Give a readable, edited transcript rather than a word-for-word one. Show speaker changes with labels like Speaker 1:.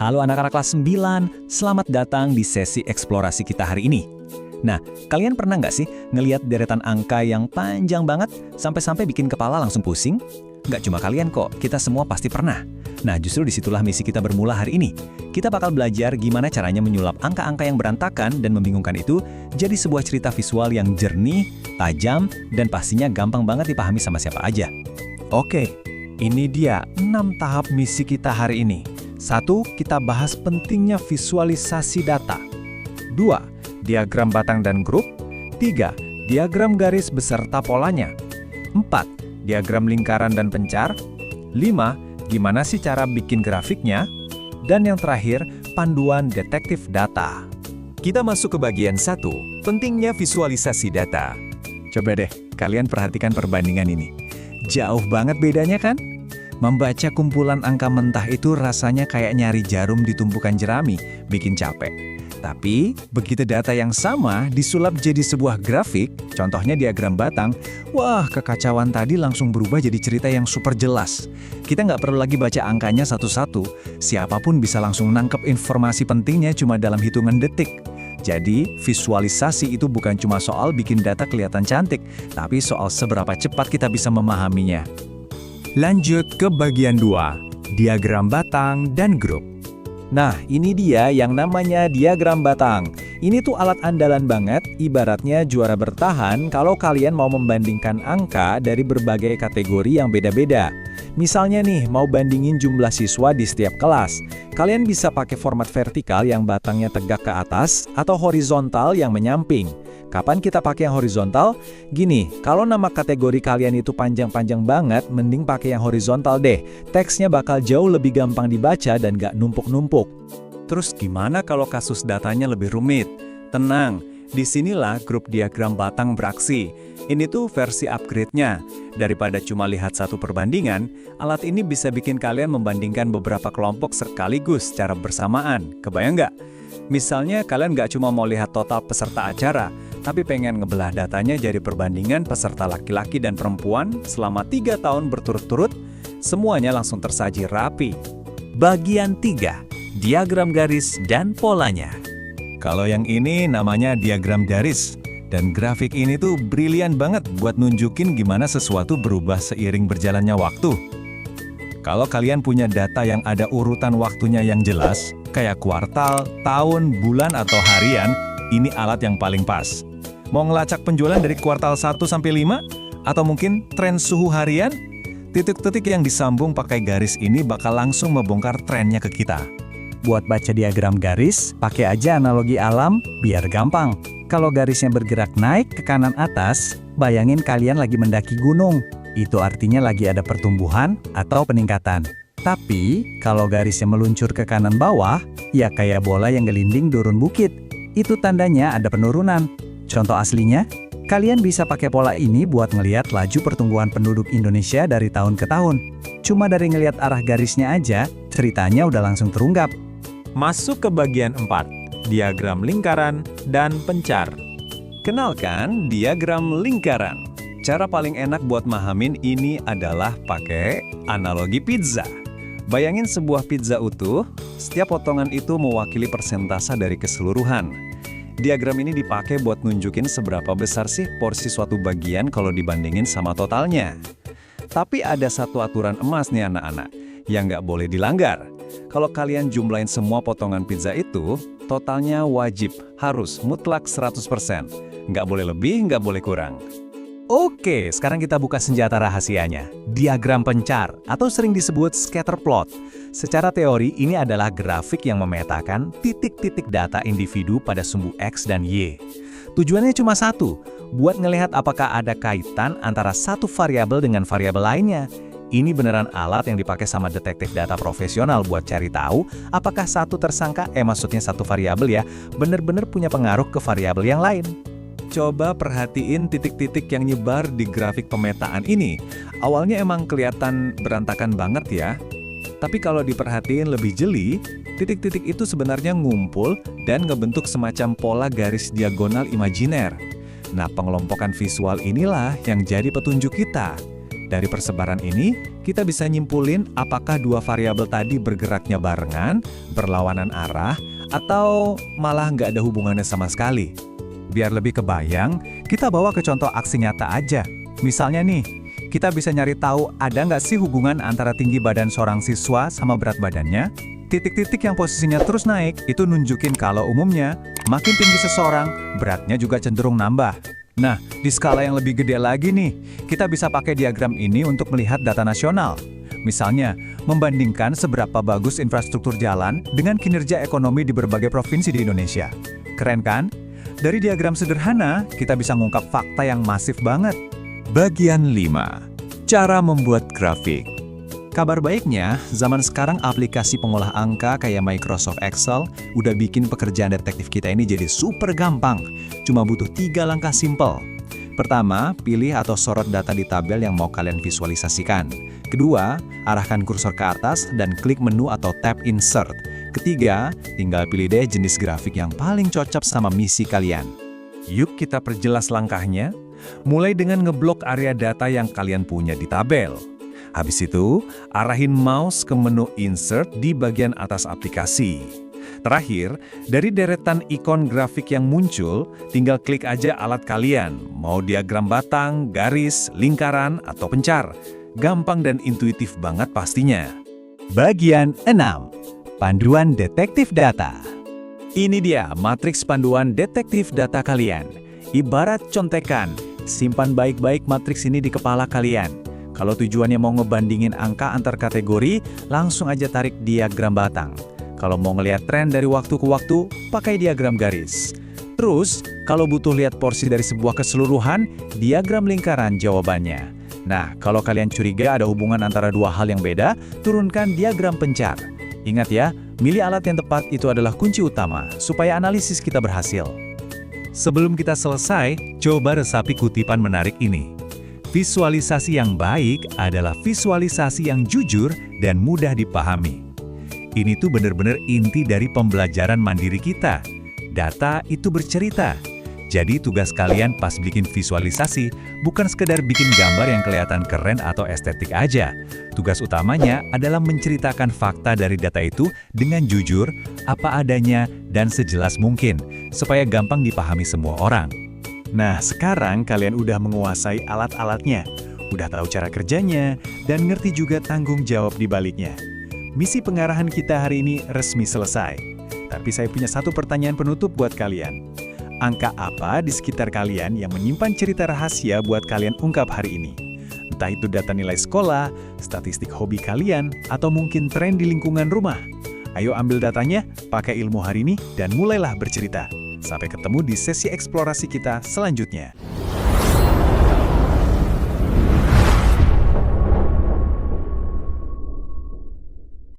Speaker 1: Halo anak-anak kelas 9, selamat datang di sesi eksplorasi kita hari ini. Nah, kalian pernah nggak sih ngelihat deretan angka yang panjang banget sampai-sampai bikin kepala langsung pusing? Nggak cuma kalian kok, kita semua pasti pernah. Nah, justru disitulah misi kita bermula hari ini. Kita bakal belajar gimana caranya menyulap angka-angka yang berantakan dan membingungkan itu jadi sebuah cerita visual yang jernih, tajam, dan pastinya gampang banget dipahami sama siapa aja.
Speaker 2: Oke, ini dia 6 tahap misi kita hari ini. 1. Kita bahas pentingnya visualisasi data. 2. Diagram batang dan grup. 3. Diagram garis beserta polanya. 4. Diagram lingkaran dan pencar. 5. Gimana sih cara bikin grafiknya? Dan yang terakhir, panduan detektif data.
Speaker 3: Kita masuk ke bagian 1, pentingnya visualisasi data.
Speaker 2: Coba deh, kalian perhatikan perbandingan ini. Jauh banget bedanya kan? Membaca kumpulan angka mentah itu rasanya kayak nyari jarum di tumpukan jerami, bikin capek. Tapi, begitu data yang sama disulap jadi sebuah grafik, contohnya diagram batang, wah, kekacauan tadi langsung berubah jadi cerita yang super jelas. Kita nggak perlu lagi baca angkanya satu-satu, siapapun bisa langsung nangkep informasi pentingnya cuma dalam hitungan detik. Jadi, visualisasi itu bukan cuma soal bikin data kelihatan cantik, tapi soal seberapa cepat kita bisa memahaminya.
Speaker 3: Lanjut ke bagian 2, diagram batang dan grup.
Speaker 1: Nah, ini dia yang namanya diagram batang. Ini tuh alat andalan banget, ibaratnya juara bertahan kalau kalian mau membandingkan angka dari berbagai kategori yang beda-beda. Misalnya nih, mau bandingin jumlah siswa di setiap kelas. Kalian bisa pakai format vertikal yang batangnya tegak ke atas atau horizontal yang menyamping. Kapan kita pakai yang horizontal? Gini, kalau nama kategori kalian itu panjang-panjang banget, mending pakai yang horizontal deh. Teksnya bakal jauh lebih gampang dibaca dan gak numpuk-numpuk.
Speaker 2: Terus gimana kalau kasus datanya lebih rumit? Tenang, disinilah grup diagram batang beraksi. Ini tuh versi upgrade-nya. Daripada cuma lihat satu perbandingan, alat ini bisa bikin kalian membandingkan beberapa kelompok sekaligus secara bersamaan. Kebayang nggak? Misalnya kalian nggak cuma mau lihat total peserta acara, tapi pengen ngebelah datanya jadi perbandingan peserta laki-laki dan perempuan selama 3 tahun berturut-turut, semuanya langsung tersaji rapi.
Speaker 3: Bagian 3, diagram garis dan polanya.
Speaker 2: Kalau yang ini namanya diagram garis, dan grafik ini tuh brilian banget buat nunjukin gimana sesuatu berubah seiring berjalannya waktu. Kalau kalian punya data yang ada urutan waktunya yang jelas, kayak kuartal, tahun, bulan, atau harian, ini alat yang paling pas. Mau ngelacak penjualan dari kuartal 1 sampai 5? Atau mungkin tren suhu harian? Titik-titik yang disambung pakai garis ini bakal langsung membongkar trennya ke kita.
Speaker 1: Buat baca diagram garis, pakai aja analogi alam biar gampang. Kalau garisnya bergerak naik ke kanan atas, bayangin kalian lagi mendaki gunung. Itu artinya lagi ada pertumbuhan atau peningkatan. Tapi, kalau garisnya meluncur ke kanan bawah, ya kayak bola yang gelinding turun bukit. Itu tandanya ada penurunan. Contoh aslinya, kalian bisa pakai pola ini buat ngelihat laju pertumbuhan penduduk Indonesia dari tahun ke tahun. Cuma dari ngelihat arah garisnya aja, ceritanya udah langsung terungkap.
Speaker 3: Masuk ke bagian 4, diagram lingkaran dan pencar.
Speaker 2: Kenalkan diagram lingkaran. Cara paling enak buat mahamin ini adalah pakai analogi pizza. Bayangin sebuah pizza utuh, setiap potongan itu mewakili persentase dari keseluruhan. Diagram ini dipakai buat nunjukin seberapa besar sih porsi suatu bagian kalau dibandingin sama totalnya. Tapi ada satu aturan emas nih anak-anak, yang nggak boleh dilanggar. Kalau kalian jumlahin semua potongan pizza itu, totalnya wajib, harus, mutlak 100%. Nggak boleh lebih, nggak boleh kurang.
Speaker 1: Oke, sekarang kita buka senjata rahasianya. Diagram pencar, atau sering disebut scatter plot. Secara teori, ini adalah grafik yang memetakan titik-titik data individu pada sumbu X dan Y. Tujuannya cuma satu, buat ngelihat apakah ada kaitan antara satu variabel dengan variabel lainnya. Ini beneran alat yang dipakai sama detektif data profesional buat cari tahu apakah satu tersangka, maksudnya satu variabel ya, bener-bener punya pengaruh ke variabel yang lain.
Speaker 2: Coba perhatiin titik-titik yang nyebar di grafik pemetaan ini. Awalnya emang kelihatan berantakan banget ya. Tapi kalau diperhatiin lebih jeli, titik-titik itu sebenarnya ngumpul dan ngebentuk semacam pola garis diagonal imajiner. Nah, pengelompokan visual inilah yang jadi petunjuk kita. Dari persebaran ini, kita bisa nyimpulin apakah dua variabel tadi bergeraknya barengan, berlawanan arah, atau malah nggak ada hubungannya sama sekali. Biar lebih kebayang, kita bawa ke contoh aksi nyata aja. Misalnya nih, kita bisa nyari tahu ada nggak sih hubungan antara tinggi badan seorang siswa sama berat badannya? Titik-titik yang posisinya terus naik itu nunjukin kalau umumnya makin tinggi seseorang, beratnya juga cenderung nambah. Nah, di skala yang lebih gede lagi nih, kita bisa pakai diagram ini untuk melihat data nasional. Misalnya, membandingkan seberapa bagus infrastruktur jalan dengan kinerja ekonomi di berbagai provinsi di Indonesia. Keren kan? Dari diagram sederhana, kita bisa ngungkap fakta yang masif banget.
Speaker 3: Bagian 5. Cara membuat grafik.
Speaker 2: Kabar baiknya, zaman sekarang aplikasi pengolah angka kayak Microsoft Excel udah bikin pekerjaan detektif kita ini jadi super gampang. Cuma butuh 3 langkah simpel. Pertama, pilih atau sorot data di tabel yang mau kalian visualisasikan. Kedua, arahkan kursor ke atas dan klik menu atau tab Insert. Ketiga, tinggal pilih deh jenis grafik yang paling cocok sama misi kalian.
Speaker 3: Yuk kita perjelas langkahnya. Mulai dengan ngeblok area data yang kalian punya di tabel. Habis itu, arahin mouse ke menu Insert di bagian atas aplikasi. Terakhir, dari deretan ikon grafik yang muncul, tinggal klik aja alat kalian, mau diagram batang, garis, lingkaran, atau pencar. Gampang dan intuitif banget pastinya.
Speaker 1: Bagian 6. Panduan detektif data.
Speaker 3: Ini dia matriks panduan detektif data kalian. Ibarat contekan, simpan baik-baik matriks ini di kepala kalian. Kalau tujuannya mau ngebandingin angka antar kategori, langsung aja tarik diagram batang. Kalau mau ngelihat tren dari waktu ke waktu, pakai diagram garis. Terus, kalau butuh lihat porsi dari sebuah keseluruhan, diagram lingkaran jawabannya. Nah, kalau kalian curiga ada hubungan antara dua hal yang beda, turunkan diagram pencar. Ingat ya, milih alat yang tepat itu adalah kunci utama, supaya analisis kita berhasil. Sebelum kita selesai, coba resapi kutipan menarik ini. Visualisasi yang baik adalah visualisasi yang jujur dan mudah dipahami. Ini tuh benar-benar inti dari pembelajaran mandiri kita. Data itu bercerita. Jadi tugas kalian pas bikin visualisasi bukan sekedar bikin gambar yang kelihatan keren atau estetik aja. Tugas utamanya adalah menceritakan fakta dari data itu dengan jujur, apa adanya, dan sejelas mungkin, supaya gampang dipahami semua orang. Nah, sekarang kalian udah menguasai alat-alatnya, udah tahu cara kerjanya, dan ngerti juga tanggung jawab di baliknya. Misi pengarahan kita hari ini resmi selesai. Tapi saya punya satu pertanyaan penutup buat kalian. Angka apa di sekitar kalian yang menyimpan cerita rahasia buat kalian ungkap hari ini? Entah itu data nilai sekolah, statistik hobi kalian, atau mungkin tren di lingkungan rumah. Ayo ambil datanya, pakai ilmu hari ini, dan mulailah bercerita. Sampai ketemu di sesi eksplorasi kita selanjutnya.